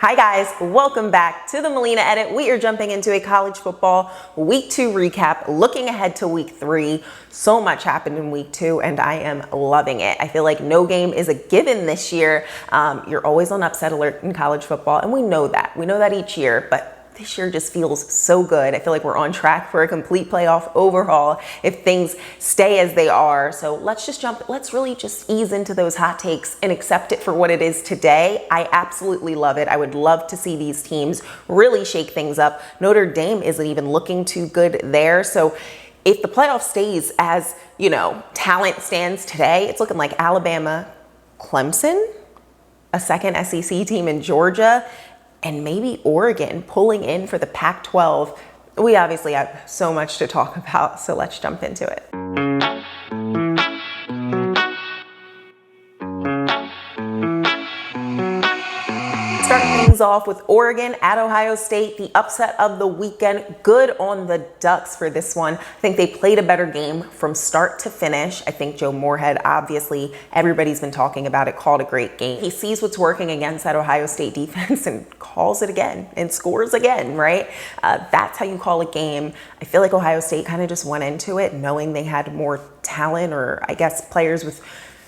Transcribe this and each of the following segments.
Hi guys, welcome back to the Malena Edit. We are jumping into a college football week 2 recap, looking ahead to week 3. So much happened in week 2 and I am loving it. I feel like no game is a given this year. You're always on upset alert in college football and we know that. We know that each year, but this year just feels so good. I feel like we're on track for a complete playoff overhaul if things stay as they are. So let's really just ease into those hot takes and accept it for what it is today. I absolutely love it. I would love to see these teams really shake things up. Notre Dame isn't even looking too good there. So if the playoff stays as, talent stands today, it's looking like Alabama, Clemson, a second SEC team in Georgia, and maybe Oregon pulling in for the Pac-12. We obviously have so much to talk about, so let's jump into it. Starting things off with Oregon at Ohio State, the upset of the weekend. Good on the Ducks for this one. I think they played a better game from start to finish. I think Joe Moorhead, obviously, everybody's been talking about it, called a great game. He sees what's working against that Ohio State defense and calls it again and scores again, right? That's how you call a game. I feel like Ohio State kind of just went into it knowing they had more talent, or I guess players with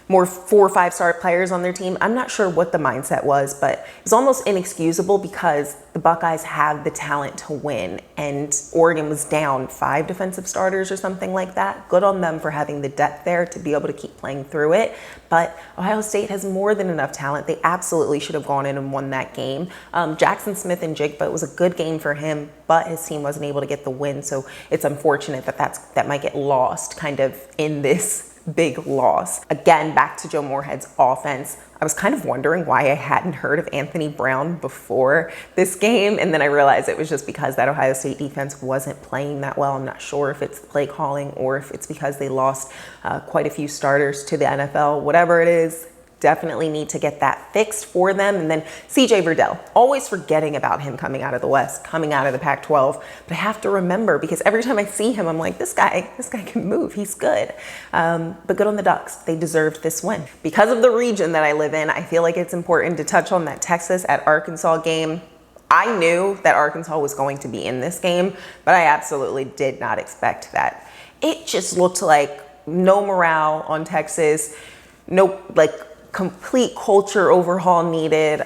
more 4 or 5 star players on their team. I'm not sure what the mindset was, but it was almost inexcusable because the Buckeyes have the talent to win and Oregon was down 5 defensive starters or something like that. Good on them for having the depth there to be able to keep playing through it. But Ohio State has more than enough talent. They absolutely should have gone in and won that game. Jackson Smith and Jigba, it was a good game for him, but his team wasn't able to get the win. So it's unfortunate that might get lost kind of in this big loss. Again, back to Joe Moorhead's offense. I was kind of wondering why I hadn't heard of Anthony Brown before this game, and then I realized it was just because that Ohio State defense wasn't playing that well. I'm not sure if it's play calling or if it's because they lost quite a few starters to the NFL. Whatever it is, definitely need to get that fixed for them. And then CJ Verdell, always forgetting about him coming out of the West, coming out of the Pac-12. But I have to remember because every time I see him, I'm like, this guy can move. He's good. But good on the Ducks. They deserved this win. Because of the region that I live in, I feel like it's important to touch on that Texas at Arkansas game. I knew that Arkansas was going to be in this game, but I absolutely did not expect that. It just looked like no morale on Texas, no complete culture overhaul needed.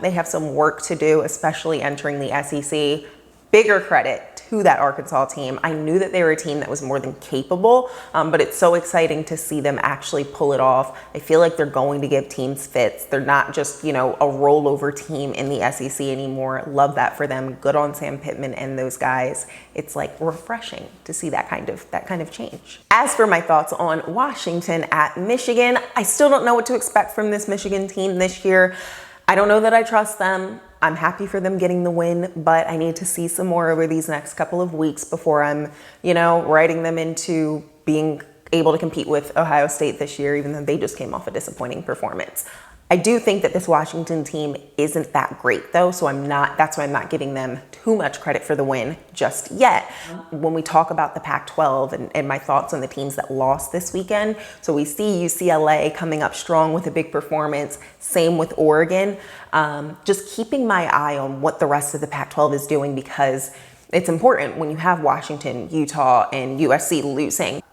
They have some work to do, especially entering the SEC. Bigger credit to that Arkansas team. I knew that they were a team that was more than capable, but it's so exciting to see them actually pull it off. I feel like they're going to give teams fits. They're not just, a rollover team in the SEC anymore. Love that for them. Good on Sam Pittman and those guys. It's like refreshing to see that kind of change. As for my thoughts on Washington at Michigan, I still don't know what to expect from this Michigan team this year. I don't know that I trust them. I'm happy for them getting the win, but I need to see some more over these next couple of weeks before I'm, writing them into being able to compete with Ohio State this year, even though they just came off a disappointing performance. I do think that this Washington team isn't that great though, so that's why I'm not giving them too much credit for the win just yet. When we talk about the Pac-12 and my thoughts on the teams that lost this weekend, so we see UCLA coming up strong with a big performance, same with Oregon. Just keeping my eye on what the rest of the Pac-12 is doing because it's important when you have Washington, Utah, and USC losing.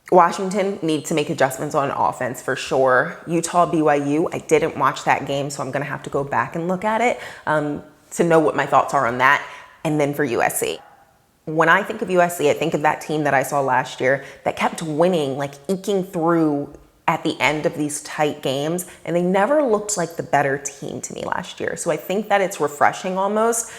Washington needs to make adjustments on offense for sure. Utah, BYU, I didn't watch that game, so I'm going to have to go back and look at it to know what my thoughts are on that. And then for USC. When I think of USC, I think of that team that I saw last year that kept winning, eking through at the end of these tight games, and they never looked like the better team to me last year. So I think that it's refreshing almost.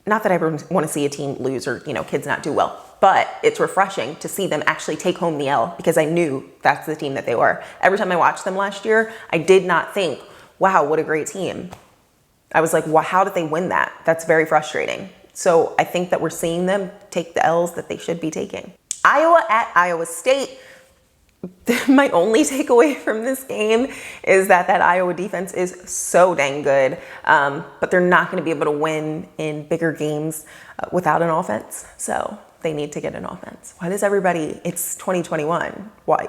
Not that I ever want to see a team lose or, kids not do well. But it's refreshing to see them actually take home the L because I knew that's the team that they were. Every time I watched them last year, I did not think, wow, what a great team. I was like, well, how did they win that? That's very frustrating. So I think that we're seeing them take the L's that they should be taking. Iowa at Iowa State. My only takeaway from this game is that Iowa defense is so dang good, but they're not going to be able to win in bigger games without an offense. So they need to get an offense. Why does everybody, it's 2021. Why?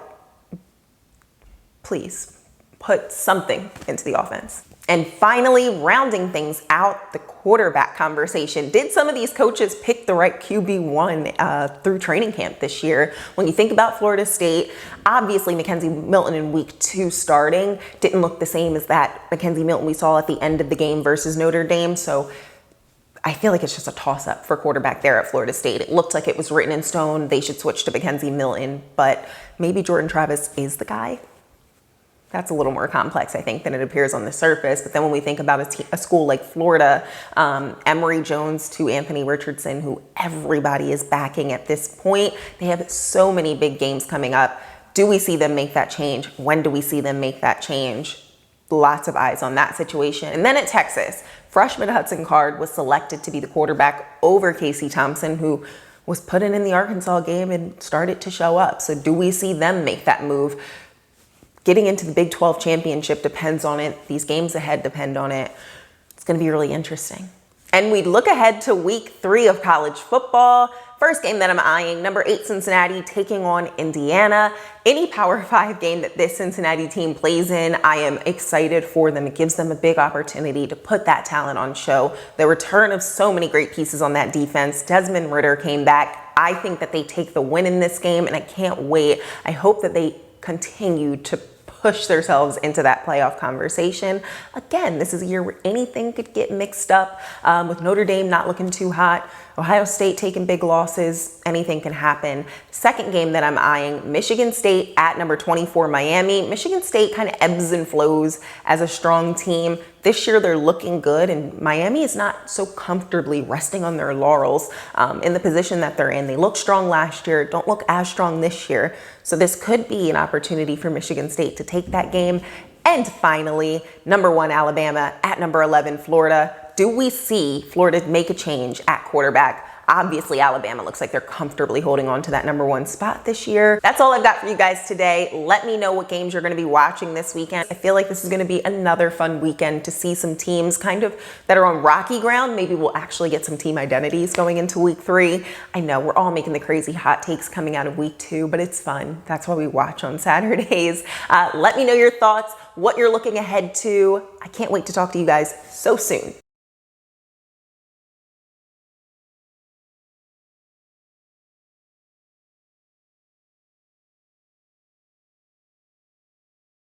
Please put something into the offense. And finally, rounding things out, the quarterback conversation. Did some of these coaches pick the right QB1 through training camp this year? When you think about Florida State, obviously Mackenzie Milton in week 2 starting didn't look the same as that Mackenzie Milton we saw at the end of the game versus Notre Dame. So I feel like it's just a toss-up for quarterback there at Florida State. It looked like it was written in stone. They should switch to Mackenzie Milton, but maybe Jordan Travis is the guy. That's a little more complex, I think, than it appears on the surface. But then when we think about a school like Florida, Emory Jones to Anthony Richardson, who everybody is backing at this point, they have so many big games coming up. Do we see them make that change? When do we see them make that change? Lots of eyes on that situation. And then at Texas, freshman Hudson Card was selected to be the quarterback over Casey Thompson, who was put in the Arkansas game and started to show up. So do we see them make that move? Getting into the Big 12 championship depends on it. These games ahead depend on it. It's going to be really interesting. And we look ahead to week 3 of college football. First game that I'm eyeing, number 8 Cincinnati taking on Indiana. Any Power 5 game that this Cincinnati team plays in, I am excited for them. It gives them a big opportunity to put that talent on show. The return of so many great pieces on that defense. Desmond Ridder came back. I think that they take the win in this game, and I can't wait. I hope that they continue to push themselves into that playoff conversation. Again, this is a year where anything could get mixed up. With Notre Dame not looking too hot, Ohio State taking big losses, anything can happen. Second game that I'm eyeing, Michigan State at number 24 Miami. Michigan State kind of ebbs and flows as a strong team. This year they're looking good, and Miami is not so comfortably resting on their laurels in the position that they're in. They looked strong last year, don't look as strong this year. So this could be an opportunity for Michigan State to take that game. And finally, number 1 Alabama at number 11 Florida. Do we see Florida make a change at quarterback? Obviously, Alabama looks like they're comfortably holding on to that number 1 spot this year. That's all I've got for you guys today. Let me know what games you're going to be watching this weekend. I feel like this is going to be another fun weekend to see some teams kind of that are on rocky ground. Maybe we'll actually get some team identities going into week 3. I know we're all making the crazy hot takes coming out of week 2, but it's fun. That's why we watch on Saturdays. Let me know your thoughts, what you're looking ahead to. I can't wait to talk to you guys so soon.